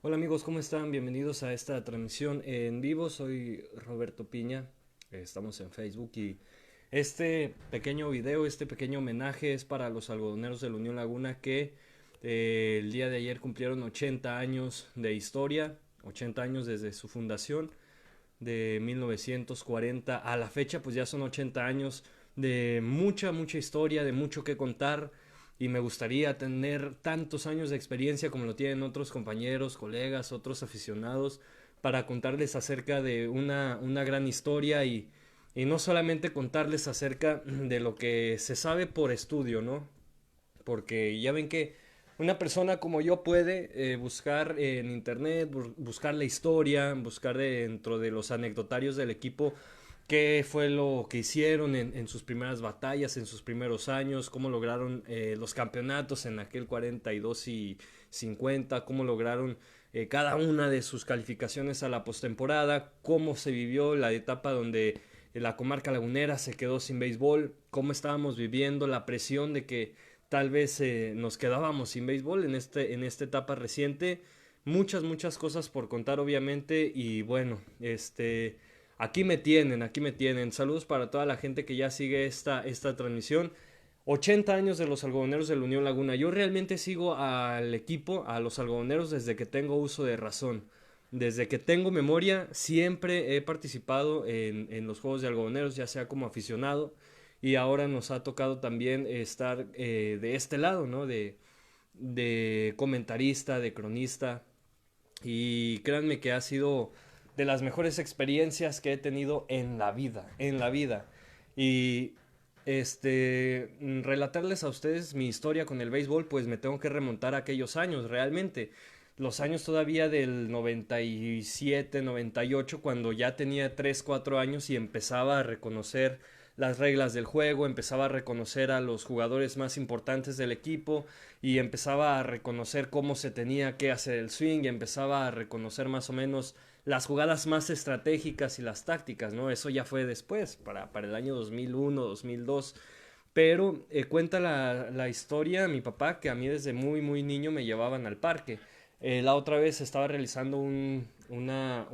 Hola amigos, ¿cómo están? Bienvenidos a esta transmisión en vivo. Soy Roberto Piña. Estamos en Facebook y este pequeño video, este pequeño homenaje es para los algodoneros de la Unión Laguna que el día de ayer cumplieron 80 años de historia, 80 años desde su fundación de 1940 a la fecha, pues ya son 80 años de mucha historia, de mucho que contar y me gustaría tener tantos años de experiencia como lo tienen otros compañeros, colegas, otros aficionados para contarles acerca de una gran historia y no solamente contarles acerca de lo que se sabe por estudio, ¿no? Porque ya ven que una persona como yo puede buscar en internet, buscar la historia, buscar dentro de los anecdotarios del equipo qué fue lo que hicieron en sus primeras batallas, en sus primeros años, cómo lograron los campeonatos en aquel 42 y 50, cómo lograron cada una de sus calificaciones a la postemporada, cómo se vivió la etapa donde la comarca lagunera se quedó sin béisbol, cómo estábamos viviendo la presión de que tal vez nos quedábamos sin béisbol en esta etapa reciente. Muchas cosas por contar obviamente y bueno, aquí me tienen, aquí me tienen. Saludos para toda la gente que ya sigue esta transmisión. 80 años de los algodoneros de la Unión Laguna. Yo realmente sigo al equipo, a los algodoneros desde que tengo uso de razón. Desde que tengo memoria, siempre he participado en los juegos de algodoneros, ya sea como aficionado, y ahora nos ha tocado también estar de este lado, ¿no? De comentarista, de cronista, y créanme que ha sido de las mejores experiencias que he tenido en la vida, en la vida. Y relatarles a ustedes mi historia con el béisbol, pues me tengo que remontar a aquellos años, realmente. Los años todavía del 97, 98, cuando ya tenía 3 4 años y empezaba a reconocer las reglas del juego, empezaba a reconocer a los jugadores más importantes del equipo y empezaba a reconocer cómo se tenía que hacer el swing, y empezaba a reconocer más o menos las jugadas más estratégicas y las tácticas, ¿no? Eso ya fue después, para el año 2001, 2002. Pero cuenta la historia mi papá que a mí desde muy niño me llevaban al parque. La otra vez estaba realizando una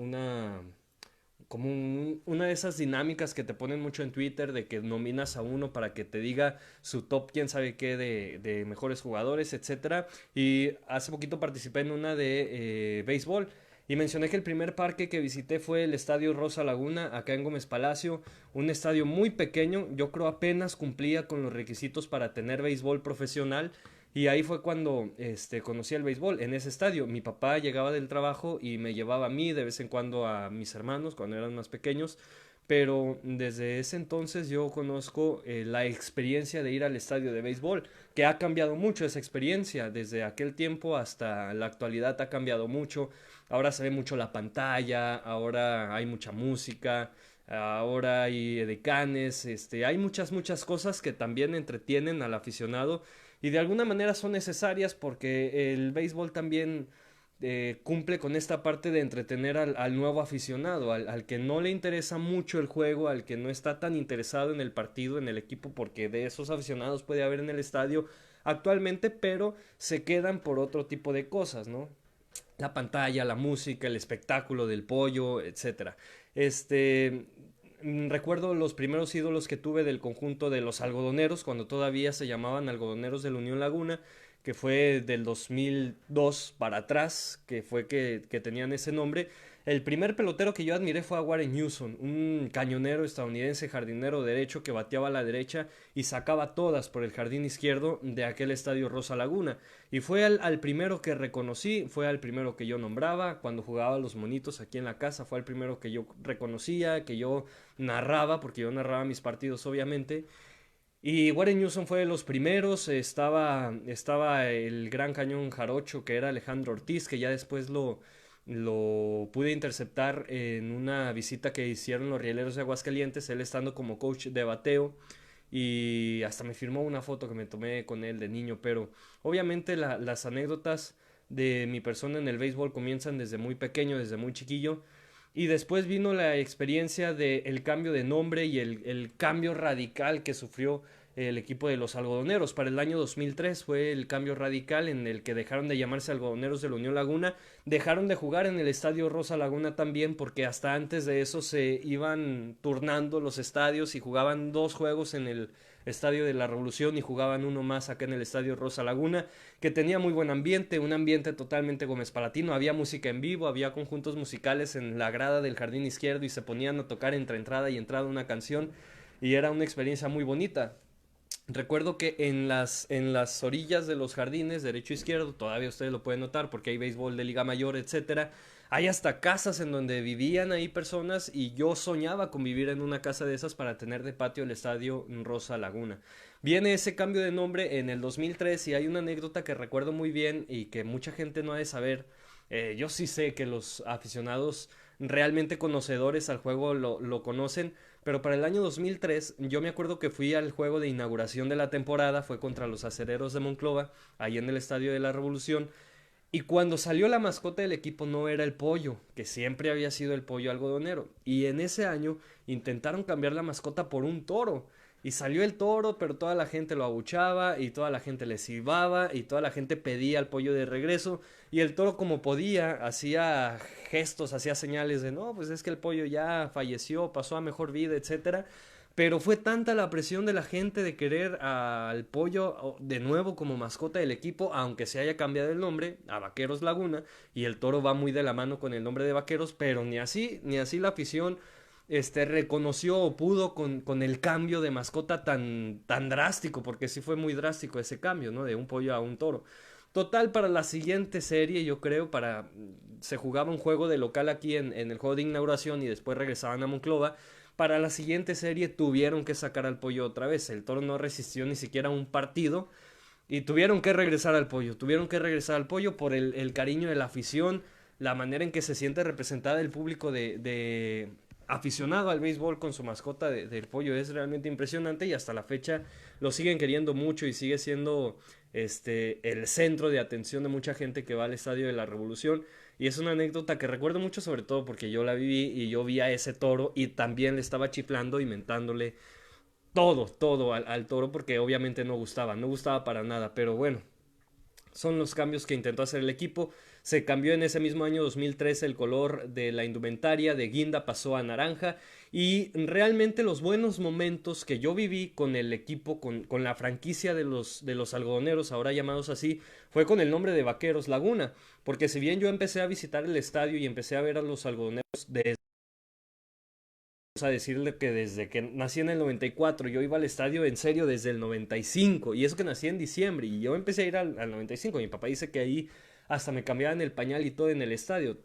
de esas dinámicas que te ponen mucho en Twitter de que nominas a uno para que te diga su top quién sabe qué de mejores jugadores, etcétera. Y hace poquito participé en una de béisbol y mencioné que el primer parque que visité fue el Estadio Rosa Laguna, acá en Gómez Palacio, un estadio muy pequeño, yo creo apenas cumplía con los requisitos para tener béisbol profesional y ahí fue cuando conocí el béisbol, en ese estadio. Mi papá llegaba del trabajo y me llevaba a mí, de vez en cuando a mis hermanos, cuando eran más pequeños. Pero desde ese entonces yo conozco la experiencia de ir al estadio de béisbol, que ha cambiado mucho esa experiencia. Desde aquel tiempo hasta la actualidad ha cambiado mucho. Ahora se ve mucho la pantalla, ahora hay mucha música, ahora hay edecanes, hay muchas cosas que también entretienen al aficionado y de alguna manera son necesarias porque el béisbol también cumple con esta parte de entretener al nuevo aficionado, al que no le interesa mucho el juego, al que no está tan interesado en el partido, en el equipo, porque de esos aficionados puede haber en el estadio actualmente, pero se quedan por otro tipo de cosas, ¿no? La pantalla, la música, el espectáculo del pollo, etcétera. Recuerdo los primeros ídolos que tuve del conjunto de los algodoneros, cuando todavía se llamaban algodoneros de la Unión Laguna, que fue del 2002 para atrás, que fue que tenían ese nombre. El primer pelotero que yo admiré fue a Warren Newson, un cañonero estadounidense jardinero derecho que bateaba a la derecha y sacaba todas por el jardín izquierdo de aquel estadio Rosa Laguna. Y fue al primero que reconocí, fue al primero que yo nombraba, cuando jugaba los monitos aquí en la casa, fue el primero que yo reconocía, que yo narraba, porque yo narraba mis partidos obviamente. Y Warren Newson fue de los primeros, estaba el gran cañón jarocho que era Alejandro Ortiz, que ya después lo pude interceptar en una visita que hicieron los Rieleros de Aguascalientes, él estando como coach de bateo y hasta me firmó una foto que me tomé con él de niño, pero obviamente las anécdotas de mi persona en el béisbol comienzan desde muy pequeño, desde muy chiquillo, y después vino la experiencia del cambio de nombre y el cambio radical que sufrió el equipo de los algodoneros. Para el año 2003 fue el cambio radical en el que dejaron de llamarse algodoneros de la Unión Laguna, dejaron de jugar en el estadio Rosa Laguna también, porque hasta antes de eso se iban turnando los estadios y jugaban dos juegos en el Estadio de la Revolución y jugaban uno más acá en el Estadio Rosa Laguna, que tenía muy buen ambiente, un ambiente totalmente Gómez Palatino, había música en vivo, había conjuntos musicales en la grada del jardín izquierdo y se ponían a tocar entre entrada y entrada una canción y era una experiencia muy bonita. Recuerdo que en las orillas de los jardines, derecho e izquierdo, todavía ustedes lo pueden notar porque hay béisbol de Liga Mayor, etcétera. Hay hasta casas en donde vivían ahí personas y yo soñaba con vivir en una casa de esas para tener de patio el estadio Rosa Laguna. Viene ese cambio de nombre en el 2003 y hay una anécdota que recuerdo muy bien y que mucha gente no ha de saber. Yo sí sé que los aficionados realmente conocedores al juego lo conocen, pero para el año 2003 yo me acuerdo que fui al juego de inauguración de la temporada, fue contra los Acereros de Monclova, ahí en el Estadio de la Revolución, y cuando salió la mascota del equipo no era el pollo, que siempre había sido el pollo algodonero. Y en ese año intentaron cambiar la mascota por un toro. Y salió el toro, pero toda la gente lo abuchaba y toda la gente le silbaba y toda la gente pedía al pollo de regreso. Y el toro como podía hacía gestos, hacía señales de no, pues es que el pollo ya falleció, pasó a mejor vida, etcétera. Pero fue tanta la presión de la gente de querer al pollo de nuevo como mascota del equipo, aunque se haya cambiado el nombre a Vaqueros Laguna, y el toro va muy de la mano con el nombre de Vaqueros, pero ni así la afición reconoció o pudo con el cambio de mascota tan drástico, porque sí fue muy drástico ese cambio, ¿no? De un pollo a un toro. Total, para la siguiente serie, yo creo, se jugaba un juego de local aquí en el juego de inauguración y después regresaban a Monclova. Para la siguiente serie tuvieron que sacar al pollo otra vez. El toro no resistió ni siquiera un partido y tuvieron que regresar al pollo. Tuvieron que regresar al pollo por el cariño de la afición, la manera en que se siente representada el público de aficionado al béisbol con su mascota del pollo. Es realmente impresionante y hasta la fecha lo siguen queriendo mucho y sigue siendo el centro de atención de mucha gente que va al Estadio de la Revolución. Y es una anécdota que recuerdo mucho, sobre todo porque yo la viví y yo vi a ese toro y también le estaba chiflando y mentándole todo al toro porque obviamente no gustaba para nada, pero bueno, son los cambios que intentó hacer el equipo. Se cambió en ese mismo año 2013 el color de la indumentaria, de guinda pasó a naranja y realmente los buenos momentos que yo viví con el equipo, con la franquicia de los algodoneros, ahora llamados así, fue con el nombre de Vaqueros Laguna, porque si bien yo empecé a visitar el estadio y empecé a ver a los algodoneros desde a decirle que desde que nací en el 94 yo iba al estadio en serio desde el 95 y eso que nací en diciembre y yo empecé a ir al 95. Mi papá dice que ahí hasta me cambiaban el pañal y todo en el estadio.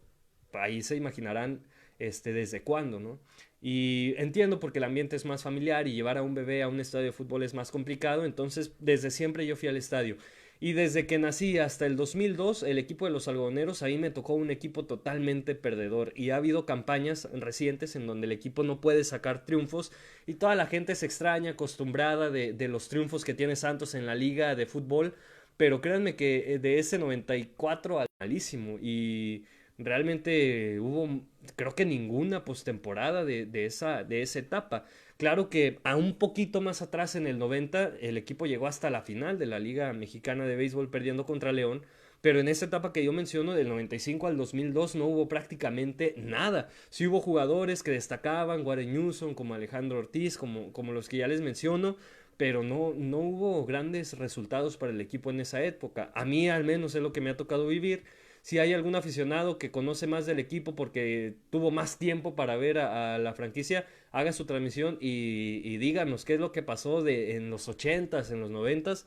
Ahí se imaginarán desde cuándo, ¿no? Y entiendo porque el ambiente es más familiar y llevar a un bebé a un estadio de fútbol es más complicado, entonces desde siempre yo fui al estadio. Y desde que nací hasta el 2002, el equipo de los algodoneros, ahí me tocó un equipo totalmente perdedor. Y ha habido campañas recientes en donde el equipo no puede sacar triunfos y toda la gente se extraña, acostumbrada de los triunfos que tiene Santos en la liga de fútbol. Pero créanme que de ese 94 al malísimo. Y realmente hubo, creo que ninguna postemporada de esa etapa. Claro que a un poquito más atrás en el 90 el equipo llegó hasta la final de la Liga Mexicana de Béisbol perdiendo contra León, pero en esa etapa que yo menciono del 95 al 2002 no hubo prácticamente nada. Sí hubo jugadores que destacaban, Warren Newsom, como Alejandro Ortiz, como los que ya les menciono, pero no hubo grandes resultados para el equipo en esa época. A mí al menos es lo que me ha tocado vivir. Si hay algún aficionado que conoce más del equipo porque tuvo más tiempo para ver a la franquicia, haga su transmisión y díganos qué es lo que pasó en los 80s, en los 90s.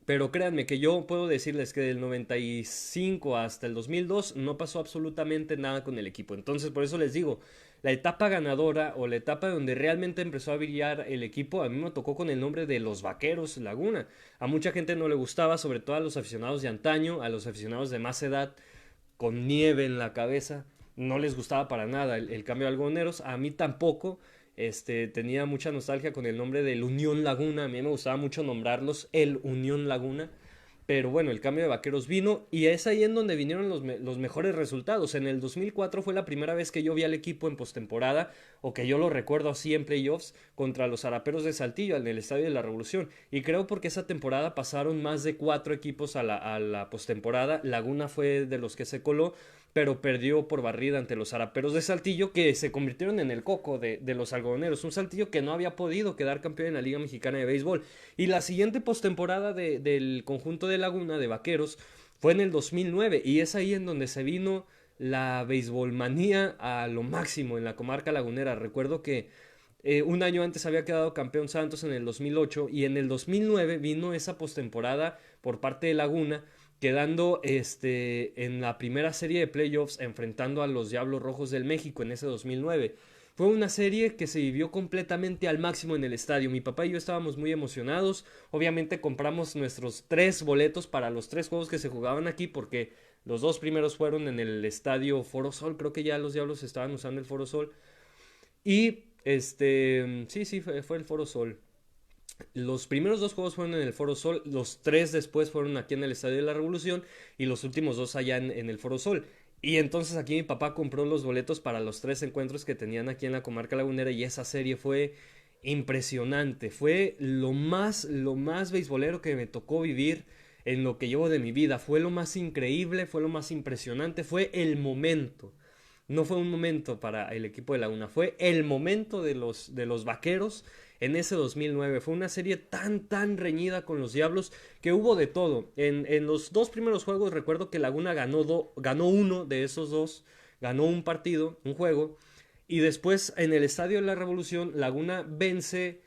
Pero créanme que yo puedo decirles que del 95 hasta el 2002 no pasó absolutamente nada con el equipo. Entonces por eso les digo, la etapa ganadora o la etapa donde realmente empezó a brillar el equipo, a mí me tocó con el nombre de los Vaqueros Laguna. A mucha gente no le gustaba, sobre todo a los aficionados de antaño, a los aficionados de más edad, con nieve en la cabeza, no les gustaba para nada el cambio de algodoneros, a mí tampoco. Tenía mucha nostalgia con el nombre del Unión Laguna, a mí me gustaba mucho nombrarlos el Unión Laguna, Pero bueno, el cambio de Vaqueros vino y es ahí en donde vinieron los mejores resultados. En el 2004 fue la primera vez que yo vi al equipo en postemporada, o que yo lo recuerdo así en playoffs, contra los Araperos de Saltillo en el Estadio de la Revolución. Y creo porque esa temporada pasaron más de 4 equipos a la postemporada. Laguna fue de los que se coló, pero perdió por barrida ante los Araperos de Saltillo, que se convirtieron en el coco de los algodoneros. Un Saltillo que no había podido quedar campeón en la Liga Mexicana de Béisbol. Y la siguiente postemporada del conjunto de Laguna, de Vaqueros, fue en el 2009. Y es ahí en donde se vino la beisbolmanía a lo máximo en la comarca lagunera. Recuerdo que un año antes había quedado campeón Santos en el 2008 y en el 2009 vino esa postemporada por parte de Laguna, quedando en la primera serie de playoffs enfrentando a los Diablos Rojos del México en ese 2009. Fue una serie que se vivió completamente al máximo en el estadio. Mi papá y yo estábamos muy emocionados. Obviamente compramos nuestros 3 boletos para los 3 juegos que se jugaban aquí, porque los 2 primeros fueron en el estadio Foro Sol. Creo que ya los Diablos estaban usando el Foro Sol. Y sí, fue el Foro Sol. Los primeros 2 juegos fueron en el Foro Sol, los 3 después fueron aquí en el Estadio de la Revolución y los últimos 2 allá en el Foro Sol. Y entonces aquí mi papá compró los boletos para los 3 encuentros que tenían aquí en la comarca lagunera, y esa serie fue impresionante. Fue lo más beisbolero que me tocó vivir en lo que llevo de mi vida. Fue lo más increíble, fue lo más impresionante, fue el momento. No fue un momento para el equipo de Laguna, fue el momento de los Vaqueros en ese 2009. Fue una serie tan reñida con los Diablos que hubo de todo. En los 2 primeros juegos recuerdo que Laguna ganó uno de esos dos, ganó un partido, un juego, y después en el Estadio de la Revolución Laguna vence,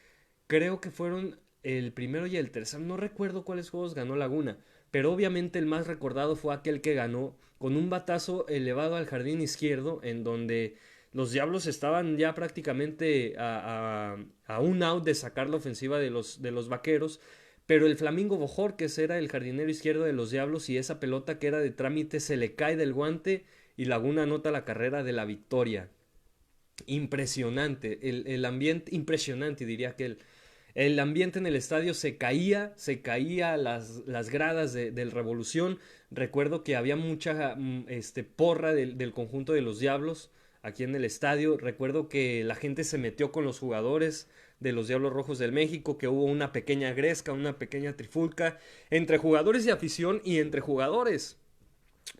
creo que fueron el primero y el tercero, no recuerdo cuáles juegos ganó Laguna, pero obviamente el más recordado fue aquel que ganó con un batazo elevado al jardín izquierdo, en donde los Diablos estaban ya prácticamente a un out de sacar la ofensiva de los Vaqueros, pero el Flamingo Bojorquez era el jardinero izquierdo de los Diablos, y esa pelota que era de trámite se le cae del guante y Laguna anota la carrera de la victoria. Impresionante, el ambiente, impresionante diría que el ambiente en el estadio se caía las gradas del Revolución. Recuerdo que había mucha porra del conjunto de los Diablos aquí en el estadio. Recuerdo que la gente se metió con los jugadores de los Diablos Rojos del México, que hubo una pequeña gresca, una pequeña trifulca entre jugadores de afición y entre jugadores,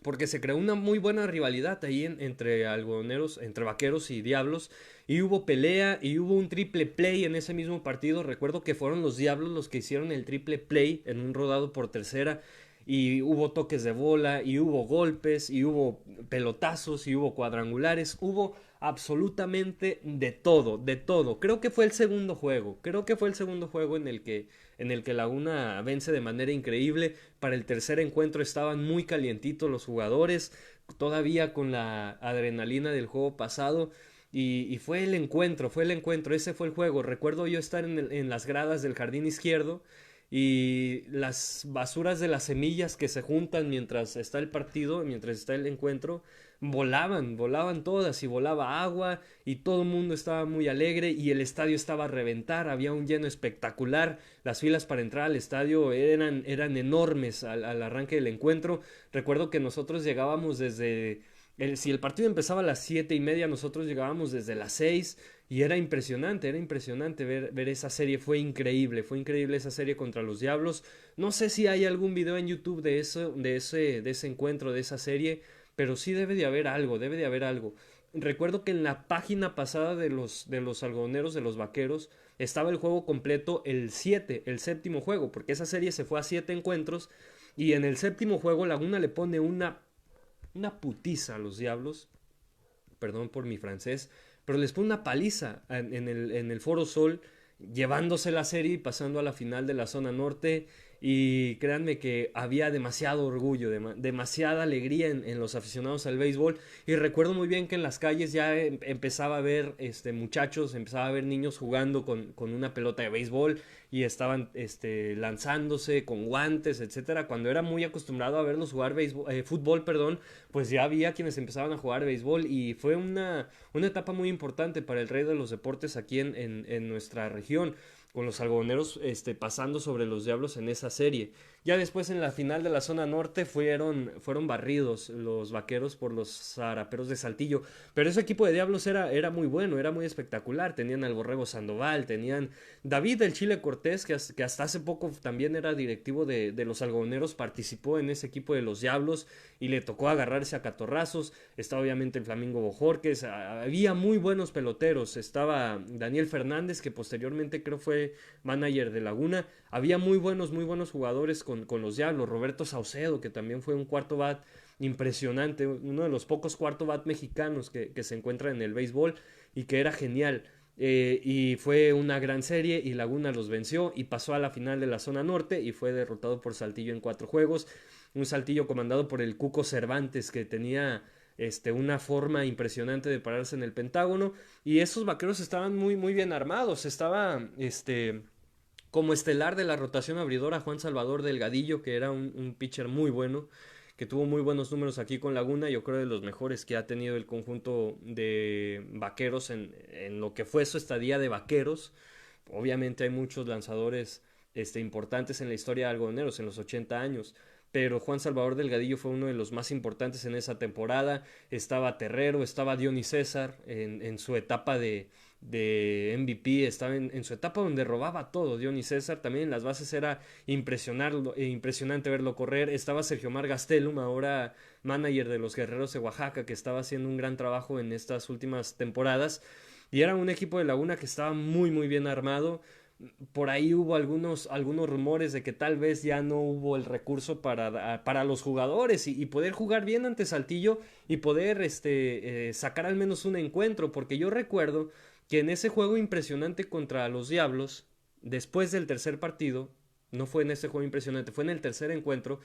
porque se creó una muy buena rivalidad ahí entre algodoneros, entre Vaqueros y Diablos, y hubo pelea y hubo un triple play en ese mismo partido. Recuerdo que fueron los Diablos los que hicieron el triple play en un rodado por tercera, y hubo toques de bola y hubo golpes y hubo pelotazos y hubo cuadrangulares, hubo absolutamente de todo, de todo. Creo que fue el segundo juego en el que Laguna vence de manera increíble. Para el tercer encuentro estaban muy calientitos los jugadores, todavía con la adrenalina del juego pasado. Y fue el encuentro, ese fue el juego. Recuerdo yo estar en las gradas del jardín izquierdo, y las basuras de las semillas que se juntan mientras está el partido, mientras está el encuentro, volaban todas, y volaba agua y todo el mundo estaba muy alegre y el estadio estaba a reventar. Había un lleno espectacular, las filas para entrar al estadio eran enormes al arranque del encuentro. Recuerdo que nosotros llegábamos si el partido empezaba a las 7:30, nosotros llegábamos desde las 6, y era impresionante ver esa serie. Fue increíble esa serie contra los Diablos. No sé si hay algún video en YouTube de ese encuentro, de esa serie, pero sí debe de haber algo, debe de haber algo. Recuerdo que en la página pasada de los algodoneros, de los Vaqueros, estaba el juego completo, el 7, el séptimo juego, porque esa serie se fue a 7 encuentros, y en el séptimo juego Laguna le pone una putiza a los Diablos, perdón por mi francés, pero les pone una paliza en el Foro Sol, llevándose la serie y pasando a la final de la zona norte. Y créanme que había demasiado orgullo, demasiada alegría en los aficionados al béisbol. Y recuerdo muy bien que en las calles ya empezaba a ver muchachos, empezaba a ver niños jugando con una pelota de béisbol, y estaban lanzándose con guantes, etcétera. Cuando era muy acostumbrado a verlos jugar fútbol, perdón, pues ya había quienes empezaban a jugar béisbol, y fue una etapa muy importante para el rey de los deportes aquí en nuestra región, con los algodoneros pasando sobre los Diablos en esa serie. Ya después en la final de la zona norte fueron barridos los vaqueros por los zaraperos de Saltillo. Pero ese equipo de Diablos era muy bueno, era muy espectacular. Tenían al Borrego Sandoval, tenían David del Chile Cortés, que hasta hace poco también era directivo de los algodoneros, participó en ese equipo de los Diablos y le tocó agarrarse a catorrazos. Estaba obviamente el Flamingo Bojorques, había muy buenos peloteros. Estaba Daniel Fernández, que posteriormente creo fue manager de Laguna. Había muy buenos jugadores con los Diablos. Roberto Saucedo, que también fue un cuarto bat impresionante, uno de los pocos cuarto bat mexicanos que se encuentra en el béisbol y que era genial. Y fue una gran serie y Laguna los venció y pasó a la final de la zona norte y fue derrotado por Saltillo en 4 juegos. Un Saltillo comandado por el Cuco Cervantes, que tenía una forma impresionante de pararse en el Pentágono, y esos vaqueros estaban muy bien armados. Estaba como estelar de la rotación abridora Juan Salvador Delgadillo, que era un pitcher muy bueno, que tuvo muy buenos números aquí con Laguna. Yo creo de los mejores que ha tenido el conjunto de vaqueros en lo que fue su estadía de vaqueros. Obviamente hay muchos lanzadores importantes en la historia de algodoneros en los 80 años, pero Juan Salvador Delgadillo fue uno de los más importantes en esa temporada. Estaba Terrero, estaba Dionis César en su etapa de MVP, estaba en su etapa donde robaba todo. Dionis César también en las bases era impresionante verlo correr. Estaba Sergio Mar Gastelum, ahora manager de los Guerreros de Oaxaca, que estaba haciendo un gran trabajo en estas últimas temporadas. Y era un equipo de Laguna que estaba muy bien armado. Por ahí hubo algunos rumores de que tal vez ya no hubo el recurso para los jugadores y poder jugar bien ante Saltillo y poder sacar al menos un encuentro, porque yo recuerdo que en ese juego impresionante contra los Diablos, después del tercer partido, no fue en ese juego impresionante, fue en el tercer encuentro,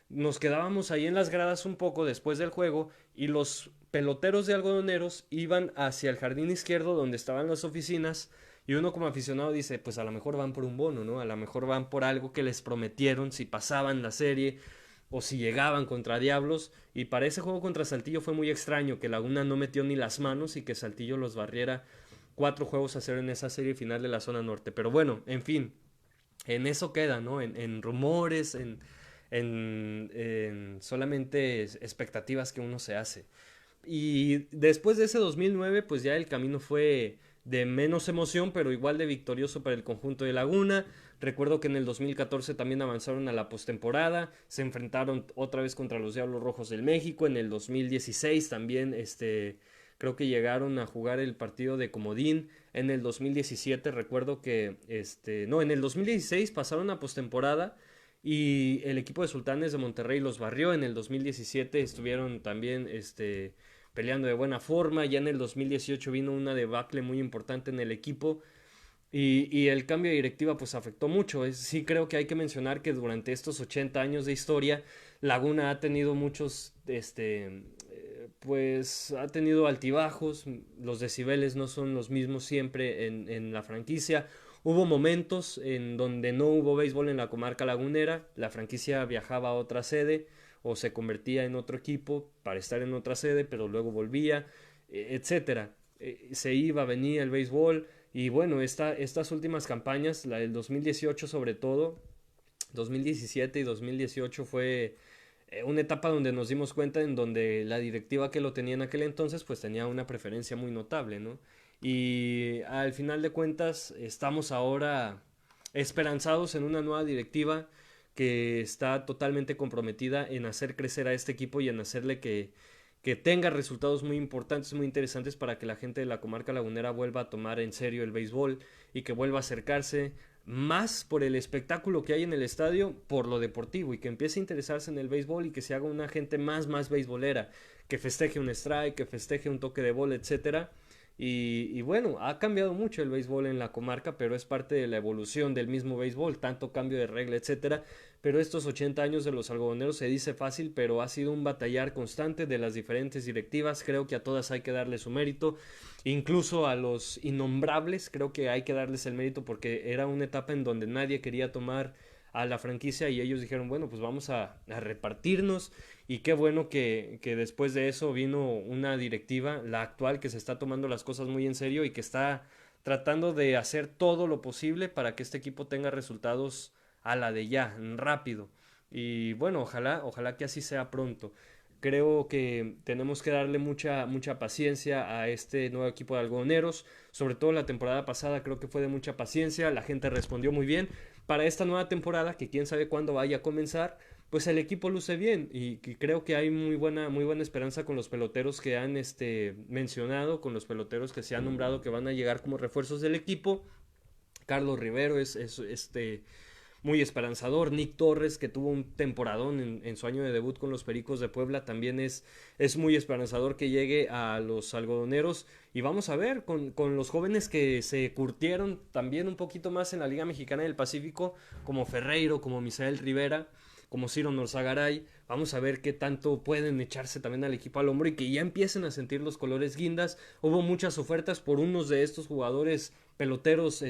nos quedábamos ahí en las gradas un poco después del juego y los peloteros de algodoneros iban hacia el jardín izquierdo donde estaban las oficinas, y uno como aficionado dice, pues a lo mejor van por un bono, ¿no? A lo mejor van por algo que les prometieron si pasaban la serie o si llegaban contra Diablos. Y para ese juego contra Saltillo fue muy extraño que Laguna no metió ni las manos y que Saltillo los barriera 4 juegos a 0 en esa serie final de la zona norte. Pero bueno, en fin, en eso queda, ¿no? En rumores, en solamente expectativas que uno se hace. Y después de ese 2009, pues ya el camino fue de menos emoción, pero igual de victorioso para el conjunto de Laguna. Recuerdo que en el 2014 también avanzaron a la postemporada, se enfrentaron otra vez contra los Diablos Rojos del México. En el 2016 también creo que llegaron a jugar el partido de comodín. En el 2017 recuerdo que no, en el 2016 pasaron a postemporada y el equipo de Sultanes de Monterrey los barrió. En el 2017 estuvieron también peleando de buena forma. Ya en el 2018 vino una debacle muy importante en el equipo y el cambio de directiva pues afectó mucho. Sí creo que hay que mencionar que durante estos 80 años de historia Laguna ha tenido muchos pues ha tenido altibajos. Los decibeles no son los mismos siempre en la franquicia. Hubo momentos en donde no hubo béisbol en la comarca lagunera, la franquicia viajaba a otra sede o se convertía en otro equipo para estar en otra sede, pero luego volvía, etcétera. Se iba, venía el béisbol y bueno, estas últimas campañas, la del 2018 sobre todo, 2017 y 2018 fue una etapa donde nos dimos cuenta en donde la directiva que lo tenía en aquel entonces pues tenía una preferencia muy notable, ¿no? Y al final de cuentas estamos ahora esperanzados en una nueva directiva que está totalmente comprometida en hacer crecer a este equipo y en hacerle que tenga resultados muy importantes, muy interesantes para que la gente de la comarca lagunera vuelva a tomar en serio el béisbol y que vuelva a acercarse más por el espectáculo que hay en el estadio, por lo deportivo, y que empiece a interesarse en el béisbol y que se haga una gente más beisbolera, que festeje un strike, que festeje un toque de bola, etcétera. Y bueno, ha cambiado mucho el béisbol en la comarca, pero es parte de la evolución del mismo béisbol, tanto cambio de regla, etcétera. Pero estos 80 años de los algodoneros se dice fácil, pero ha sido un batallar constante de las diferentes directivas. Creo que a todas hay que darle su mérito, incluso a los innombrables, creo que hay que darles el mérito porque era una etapa en donde nadie quería tomar a la franquicia y ellos dijeron, bueno, pues vamos a repartirnos. Y qué bueno que después de eso vino una directiva, la actual, que se está tomando las cosas muy en serio y que está tratando de hacer todo lo posible para que este equipo tenga resultados a la de ya, rápido. Y bueno, ojalá que así sea pronto. Creo que tenemos que darle mucha paciencia a este nuevo equipo de algodoneros. Sobre todo la temporada pasada creo que fue de mucha paciencia. La gente respondió muy bien. Para esta nueva temporada, que quién sabe cuándo vaya a comenzar, pues el equipo luce bien. Y que creo que hay muy buena esperanza con los peloteros que han mencionado, con los peloteros que se han nombrado que van a llegar como refuerzos del equipo. Carlos Rivero es muy esperanzador. Nick Torres, que tuvo un temporadón en su año de debut con los Pericos de Puebla, también es muy esperanzador que llegue a los algodoneros. Y vamos a ver con los jóvenes que se curtieron también un poquito más en la Liga Mexicana del Pacífico, como Ferreiro, como Misael Rivera, como Ciro Norzagaray. Vamos a ver qué tanto pueden echarse también al equipo al hombro y que ya empiecen a sentir los colores guindas. Hubo muchas ofertas por unos de estos jugadores peloteros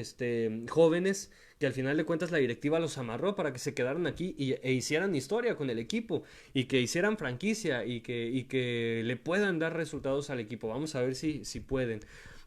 jóvenes que al final de cuentas la directiva los amarró para que se quedaran aquí e hicieran historia con el equipo y que hicieran franquicia y que le puedan dar resultados al equipo. Vamos a ver si pueden.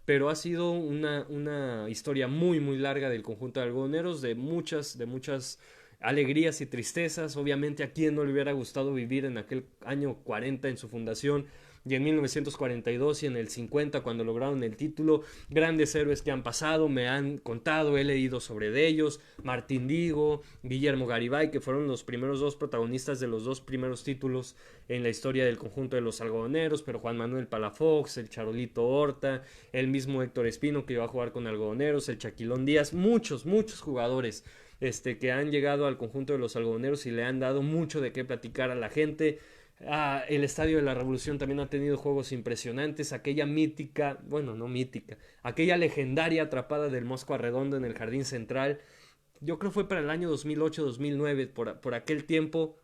Pero ha sido una historia muy larga del conjunto de algodoneros, de muchas alegrías y tristezas. Obviamente a quien no le hubiera gustado vivir en aquel año 40 en su fundación y en 1942 y en el 50 cuando lograron el título. Grandes héroes que han pasado, me han contado, he leído sobre de ellos. Martín Digo, Guillermo Garibay, que fueron los primeros dos protagonistas de los dos primeros títulos en la historia del conjunto de los algodoneros, pero Juan Manuel Palafox, el Charolito Horta, el mismo Héctor Espino que iba a jugar con algodoneros, el Chaquilón Díaz, muchos jugadores que han llegado al conjunto de los algodoneros y le han dado mucho de qué platicar a la gente. El Estadio de la Revolución también ha tenido juegos impresionantes. Aquella mítica, bueno, no mítica, aquella legendaria atrapada del Mosco Arredondo en el Jardín Central. Yo creo fue para el año 2008-2009, por aquel tiempo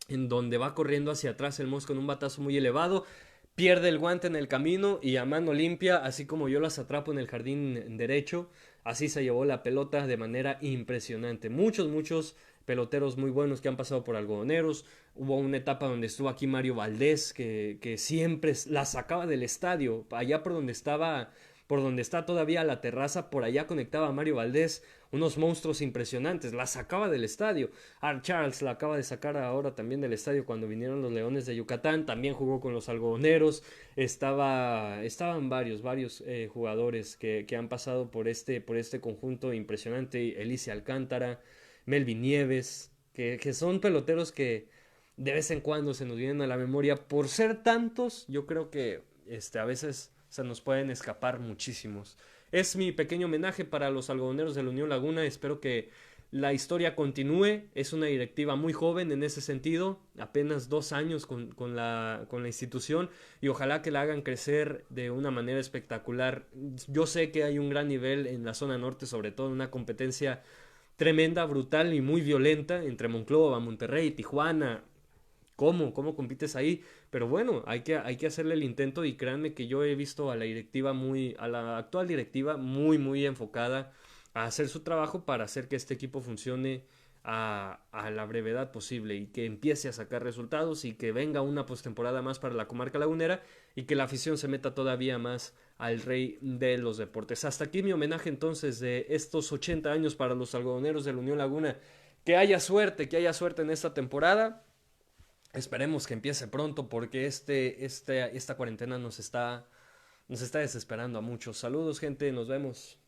en donde va corriendo hacia atrás el Mosco en un batazo muy elevado. Pierde el guante en el camino y a mano limpia, así como yo las atrapo en el jardín derecho, así se llevó la pelota de manera impresionante. Muchos peloteros muy buenos que han pasado por algodoneros. Hubo una etapa donde estuvo aquí Mario Valdés, que siempre la sacaba del estadio, allá por donde está todavía la terraza, por allá conectaba a Mario Valdés, unos monstruos impresionantes, la sacaba del estadio. Art Charles la acaba de sacar ahora también del estadio cuando vinieron los Leones de Yucatán, también jugó con los algodoneros. Estaban varios jugadores que han pasado por este conjunto impresionante. Elicia Alcántara, Melvin Nieves, que son peloteros que de vez en cuando se nos vienen a la memoria. Por ser tantos, yo creo que a veces se nos pueden escapar muchísimos. Es mi pequeño homenaje para los algodoneros de la Unión Laguna. Espero que la historia continúe. Es una directiva muy joven en ese sentido, apenas 2 años con la institución, y ojalá que la hagan crecer de una manera espectacular. Yo sé que hay un gran nivel en la zona norte, sobre todo en una competencia tremenda, brutal y muy violenta entre Monclova, Monterrey, Tijuana. ¿Cómo compites ahí? Pero bueno, hay que hacerle el intento y créanme que yo he visto a la directiva a la actual directiva muy enfocada a hacer su trabajo para hacer que este equipo funcione a la brevedad posible y que empiece a sacar resultados y que venga una postemporada más para la comarca lagunera y que la afición se meta todavía más al rey de los deportes. Hasta aquí mi homenaje entonces de estos 80 años para los algodoneros de la Unión Laguna. Que haya suerte en esta temporada. Esperemos que empiece pronto porque esta cuarentena nos está desesperando a muchos. Saludos, gente, nos vemos.